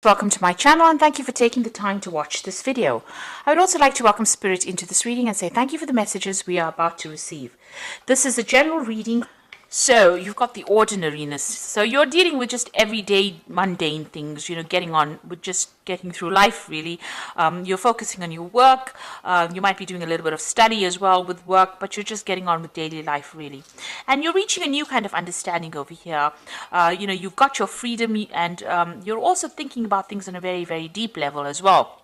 Welcome to my channel and thank you for taking the time to watch this video. I would also like to welcome Spirit into this reading and say thank you for the messages we are about to receive. This is a general reading. So you've got the ordinariness. So you're dealing with just everyday mundane things, getting on with just getting through life really. You're focusing on your work. You might be doing a little bit of study as well with work, but you're just getting on with daily life really. And you're reaching a new kind of understanding over here. You've got your freedom and you're also thinking about things on a very, very deep level as well,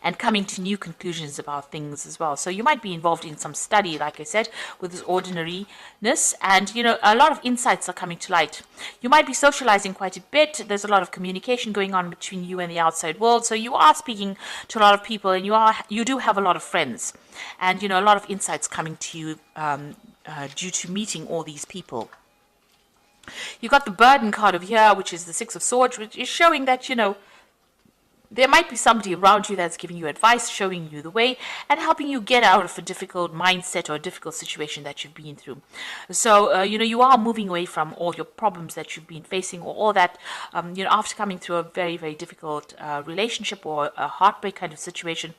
and coming to new conclusions about things as well. So you might be involved in some study, like I said, with this ordinariness, and a lot of insights are coming to light. You might be socializing quite a bit. There's a lot of communication going on between you and the outside world, so you are speaking to a lot of people, and you do have a lot of friends, and a lot of insights coming to you due to meeting all these people. You've got the burden card over here, which is the Six of Swords, which is showing that there might be somebody around you that's giving you advice, showing you the way, and helping you get out of a difficult mindset or a difficult situation that you've been through. So, you are moving away from all your problems that you've been facing, or all that, after coming through a very, very difficult relationship or a heartbreak kind of situation.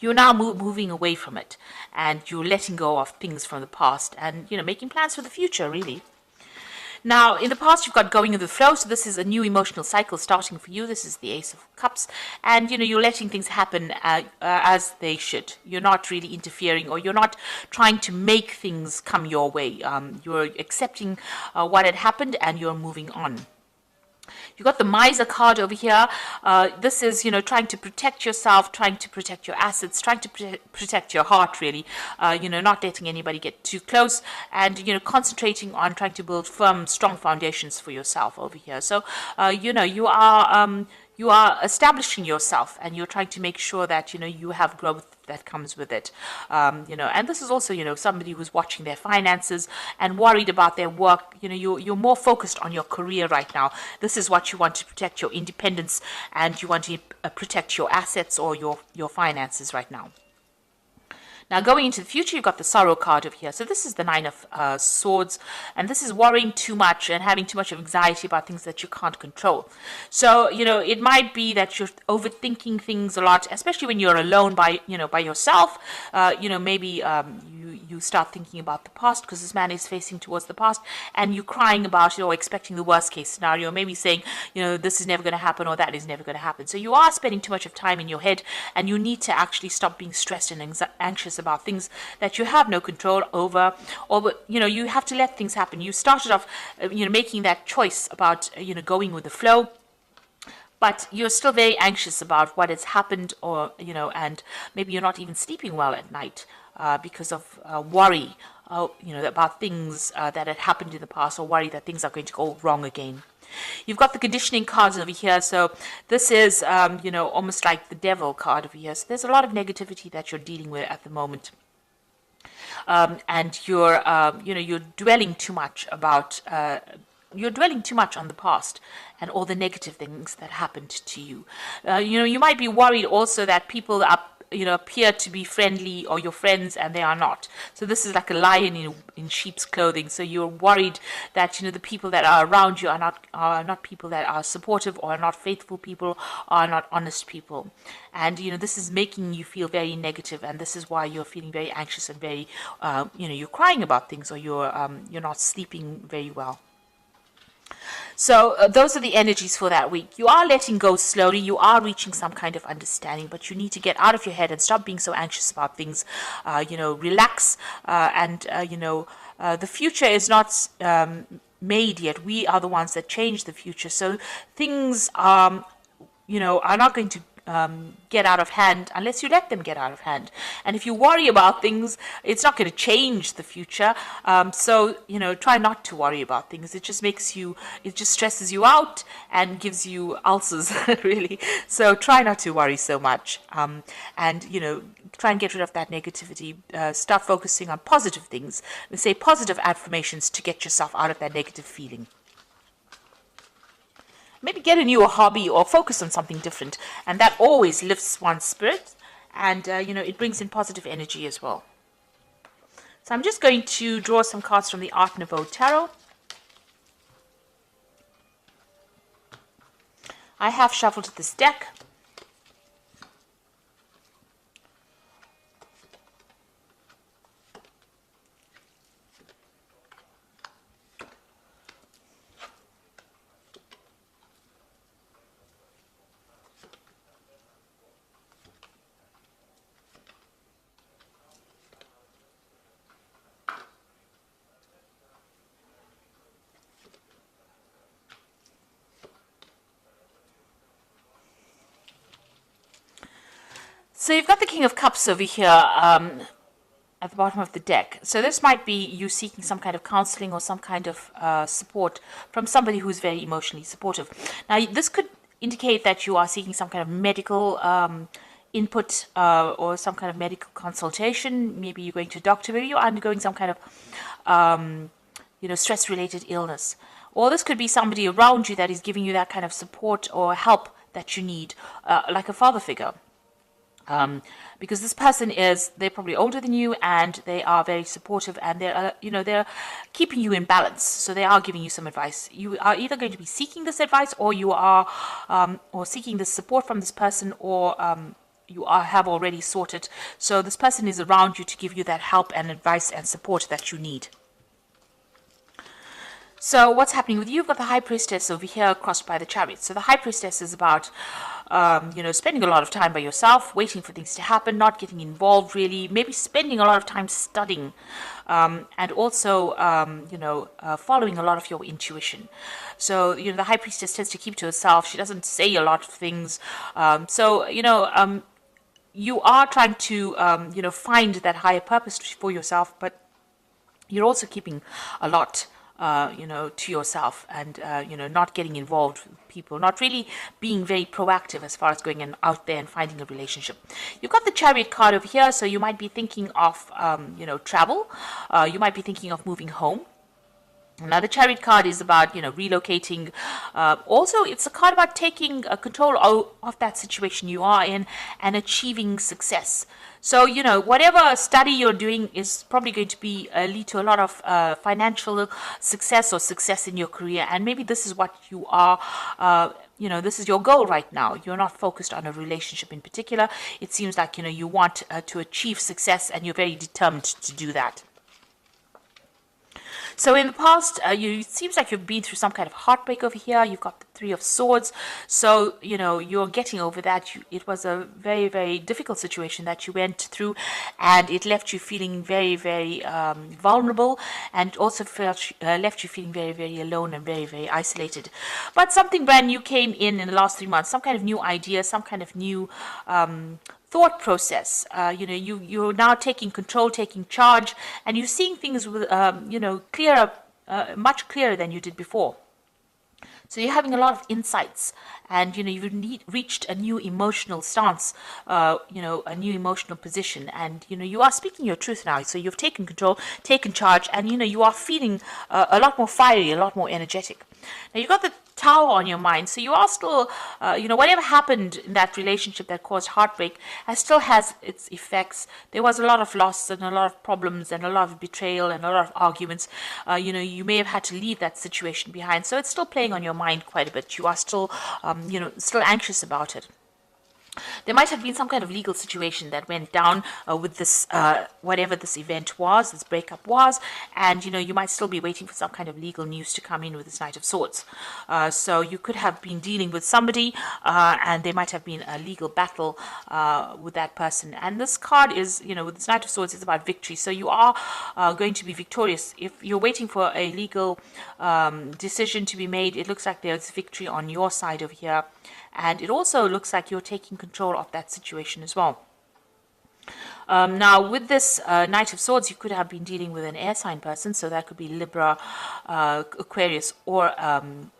You're now moving away from it, and you're letting go of things from the past and, making plans for the future, really. Now, in the past, you've got going with the flow, so this is a new emotional cycle starting for you. This is the Ace of Cups, and, you're letting things happen as they should. You're not really interfering, or you're not trying to make things come your way. You're accepting what had happened, and you're moving on. You've got the Miser card over here. This is, trying to protect yourself, trying to protect your assets, trying to protect your heart, really. Not letting anybody get too close, and, concentrating on trying to build firm, strong foundations for yourself over here. So, you are establishing yourself, and you're trying to make sure that, you have growth that comes with it. And this is also, somebody who's watching their finances and worried about their work. You're more focused on your career right now. This is what you want to protect, your independence, and you want to protect your assets or your finances right now. Now, going into the future, you've got the Sorrow card over here. So this is the Nine of Swords, and this is worrying too much and having too much of anxiety about things that you can't control. So, it might be that you're overthinking things a lot, especially when you're alone by yourself. Maybe you start thinking about the past, because this man is facing towards the past, and you're crying about it or expecting the worst case scenario, maybe saying, this is never going to happen or that is never going to happen. So you are spending too much of time in your head, and you need to actually stop being stressed and anxious about things that you have no control over, or you have to let things happen. You started off making that choice about going with the flow, but you're still very anxious about what has happened, or and maybe you're not even sleeping well at night because of worry about things that had happened in the past, or worry that things are going to go wrong again. You've got the conditioning cards over here. So this is, almost like the Devil card over here. So there's a lot of negativity that you're dealing with at the moment. And you're dwelling too much about, you're dwelling too much on the past and all the negative things that happened to you. You might be worried also that people are appear to be friendly, or your friends, and they are not. So this is like a lion in sheep's clothing. So you're worried that the people that are around you are not people that are supportive, or are not faithful people, or are not honest people. And this is making you feel very negative, and this is why you're feeling very anxious and very you're crying about things, or you're not sleeping very well. So those are the energies for that week. You are letting go slowly. You are reaching some kind of understanding, but you need to get out of your head and stop being so anxious about things. Relax, and the future is not made yet. We are the ones that change the future. So things are not going to get out of hand unless you let them get out of hand. And if you worry about things, it's not going to change the future. So try not to worry about things. It just stresses you out and gives you ulcers really. So try not to worry so much, and try and get rid of that negativity. Start focusing on positive things, and say positive affirmations to get yourself out of that negative feeling. Maybe get a new hobby or focus on something different, and that always lifts one's spirit, and it brings in positive energy as well. So I'm just going to draw some cards from the Art Nouveau Tarot. I have shuffled this deck. So you've got the King of Cups over here at the bottom of the deck. So this might be you seeking some kind of counseling or some kind of support from somebody who's very emotionally supportive. Now, this could indicate that you are seeking some kind of medical input or some kind of medical consultation. Maybe you're going to a doctor. Maybe you're undergoing some kind of stress-related illness. Or this could be somebody around you that is giving you that kind of support or help that you need, like a father figure. Because this person they're probably older than you, and they are very supportive, and they're keeping you in balance. So they are giving you some advice. You are either going to be seeking this advice, or you are or seeking this support from this person, or have already sorted. So this person is around you to give you that help and advice and support that you need. So what's happening with you? You've got the High Priestess over here crossed by the Chariot. So the High Priestess is about, spending a lot of time by yourself, waiting for things to happen, not getting involved really, maybe spending a lot of time studying, and also, following a lot of your intuition. So, the High Priestess tends to keep to herself. She doesn't say a lot of things. You are trying to, find that higher purpose for yourself, but you're also keeping a lot to yourself, and not getting involved with people, not really being very proactive as far as going out there and finding a relationship. You've got the Chariot card over here, so you might be thinking of travel. You might be thinking of moving home. Now, the Chariot card is about, relocating. Also, it's a card about taking control of that situation you are in and achieving success. So, whatever study you're doing is probably going to be lead to a lot of financial success or success in your career. And maybe this is what you are, this is your goal right now. You're not focused on a relationship in particular. It seems like, you want to achieve success, and you're very determined to do that. So in the past, it seems like you've been through some kind of heartbreak over here. You've got the Three of Swords. So, you're getting over that. It was a very, very difficult situation that you went through, and it left you feeling very, very vulnerable, and also left you feeling very, very alone and very, very isolated. But something brand new came in the last 3 months, some kind of new idea, some kind of new thought process. You're now taking control, taking charge, and you're seeing things with clearer, much clearer than you did before. So you're having a lot of insights, and you've reached a new emotional stance, a new emotional position, and you are speaking your truth now. So you've taken control, taken charge, and you are feeling a lot more fiery, a lot more energetic. Now you've got the Tower on your mind, so you are still, whatever happened in that relationship that caused heartbreak still has its effects. There was a lot of loss and a lot of problems and a lot of betrayal and a lot of arguments. You may have had to leave that situation behind, so it's still playing on your mind quite a bit. You are still, still anxious about it. There might have been some kind of legal situation that went down with this, whatever this event was, this breakup was, and you might still be waiting for some kind of legal news to come in with this Knight of Swords. So you could have been dealing with somebody, and there might have been a legal battle with that person. And this card is, with this Knight of Swords, it's about victory. So you are going to be victorious. If you're waiting for a legal decision to be made, it looks like there's victory on your side over here. And it also looks like you're taking control of that situation as well. Now, with this Knight of Swords, you could have been dealing with an air sign person. So that could be Libra, Aquarius, or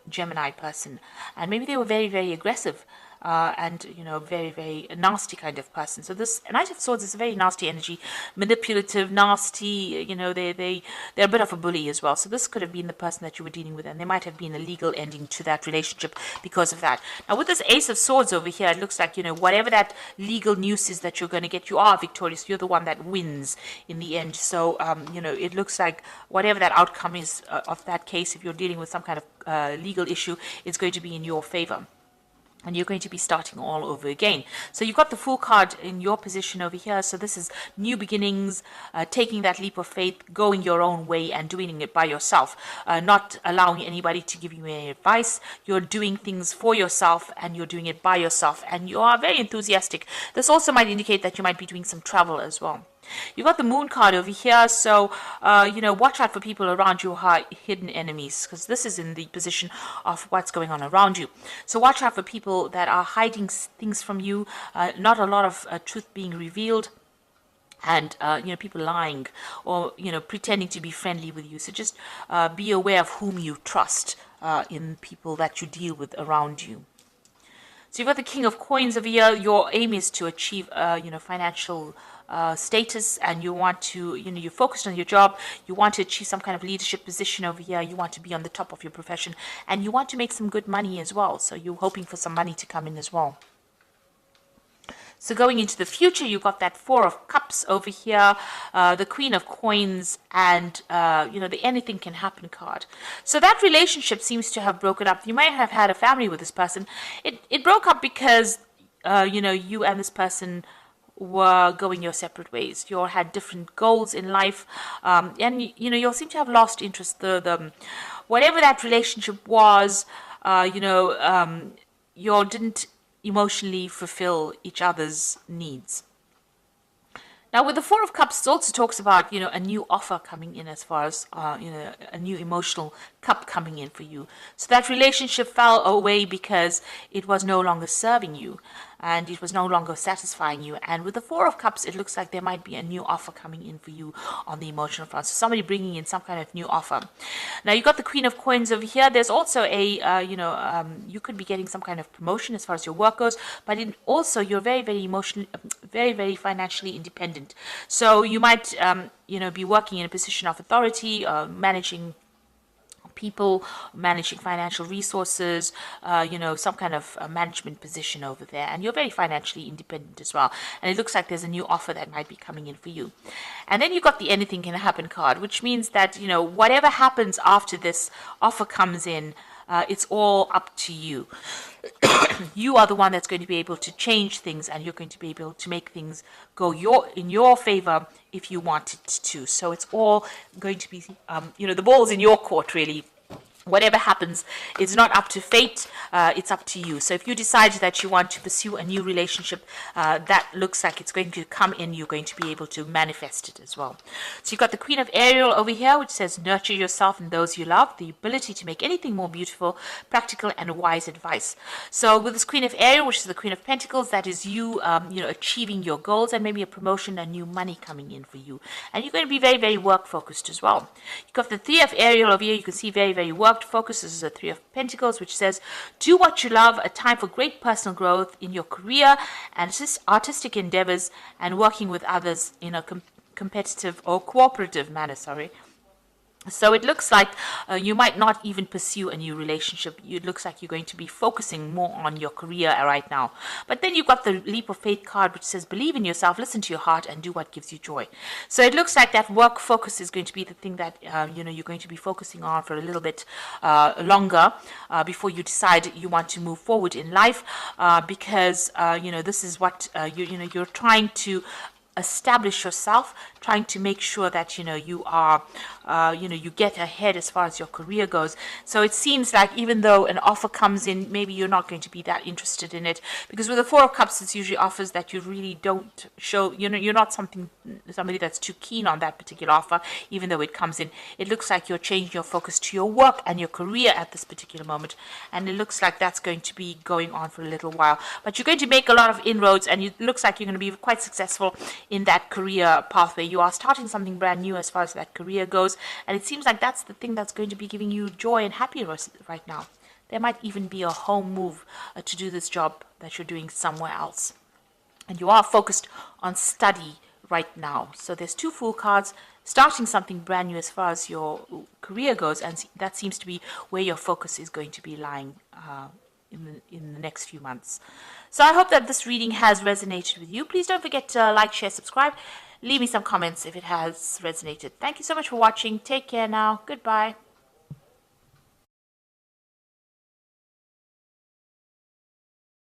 Gemini person. And maybe they were very, very aggressive. And very, very nasty kind of person. So this Knight of Swords is a very nasty energy, manipulative, nasty. They're a bit of a bully as well. So this could have been the person that you were dealing with, and there might have been a legal ending to that relationship because of that. Now with this Ace of Swords over here, it looks like whatever that legal news is that you're going to get, you are victorious. You're the one that wins in the end. So it looks like whatever that outcome is of that case, if you're dealing with some kind of legal issue, it's going to be in your favor. and you're going to be starting all over again. So you've got the Fool card in your position over here. So this is new beginnings, taking that leap of faith, going your own way and doing it by yourself, not allowing anybody to give you any advice. You're doing things for yourself and you're doing it by yourself, and you are very enthusiastic. This also might indicate that you might be doing some travel as well. You've got the Moon card over here, so, watch out for people around you who are hidden enemies, because this is in the position of what's going on around you. So watch out for people that are hiding things from you, not a lot of truth being revealed, and, people lying or, pretending to be friendly with you. So just be aware of whom you trust in people that you deal with around you. So you've got the King of Coins over here. Your aim is to achieve, financial status, and you want to, you're focused on your job. You want to achieve some kind of leadership position over here. You want to be on the top of your profession, and you want to make some good money as well. So you're hoping for some money to come in as well. So going into the future, you've got that Four of Cups over here, the Queen of Coins, and, the Anything Can Happen card. So that relationship seems to have broken up. You might have had a family with this person. It broke up because, you and this person were going your separate ways. You all had different goals in life, and, you'll seem to have lost interest. The whatever that relationship was, you all didn't emotionally fulfill each other's needs. Now, with the Four of Cups, it also talks about, a new offer coming in, as far as, a new emotional cup coming in for you. So that relationship fell away because it was no longer serving you and it was no longer satisfying you. And with the Four of Cups, it looks like there might be a new offer coming in for you on the emotional front. So somebody bringing in some kind of new offer. Now, you've got the Queen of Coins over here. There's also a, you could be getting some kind of promotion as far as your work goes, but also you're very, very emotionally, very, very financially independent. So you might, be working in a position of authority, managing people, managing financial resources, some kind of management position over there. And you're very financially independent as well. And it looks like there's a new offer that might be coming in for you. And then you've got the Anything Can Happen card, which means that, whatever happens after this offer comes in, it's all up to you. You are the one that's going to be able to change things, and you're going to be able to make things go in your favor if you want it to. So it's all going to be, the ball's in your court, really. Whatever happens, it's not up to fate, it's up to you. So if you decide that you want to pursue a new relationship, that looks like it's going to come in, you're going to be able to manifest it as well. So you've got the Queen of Ariel over here, which says, nurture yourself and those you love, the ability to make anything more beautiful, practical, and wise advice. So with this Queen of Ariel, which is the Queen of Pentacles, that is you, achieving your goals and maybe a promotion and new money coming in for you. And you're going to be very, very work-focused as well. You've got the Three of Ariel over here. You can see very, very work focus. This is a Three of Pentacles, which says, do what you love, a time for great personal growth in your career and artistic endeavors, and working with others in a competitive or cooperative manner, So it looks like you might not even pursue a new relationship. It looks like you're going to be focusing more on your career right now. But then you've got the Leap of Faith card, which says, believe in yourself, listen to your heart, and do what gives you joy. So it looks like that work focus is going to be the thing that, you're going to be focusing on for a little bit longer before you decide you want to move forward in life, because, this is what, you're trying to establish yourself, trying to make sure that you are you get ahead as far as your career goes. So it seems like even though an offer comes in, maybe you're not going to be that interested in it, because with the Four of Cups, it's usually offers that you really don't show, you're not somebody that's too keen on that particular offer. Even though it comes in, it looks like you're changing your focus to your work and your career at this particular moment, and it looks like that's going to be going on for a little while. But you're going to make a lot of inroads, and it looks like you're going to be quite successful in that career pathway. You are starting something brand new as far as that career goes, and it seems like that's the thing that's going to be giving you joy and happiness right now. There might even be a home move to do this job that you're doing somewhere else, and you are focused on study right now. So there's two Fool cards, starting something brand new as far as your career goes, and that seems to be where your focus is going to be lying in the next few months. So I hope that this reading has resonated with you. Please don't forget to like, share, subscribe. Leave me some comments if it has resonated. Thank you so much for watching. Take care now. Goodbye.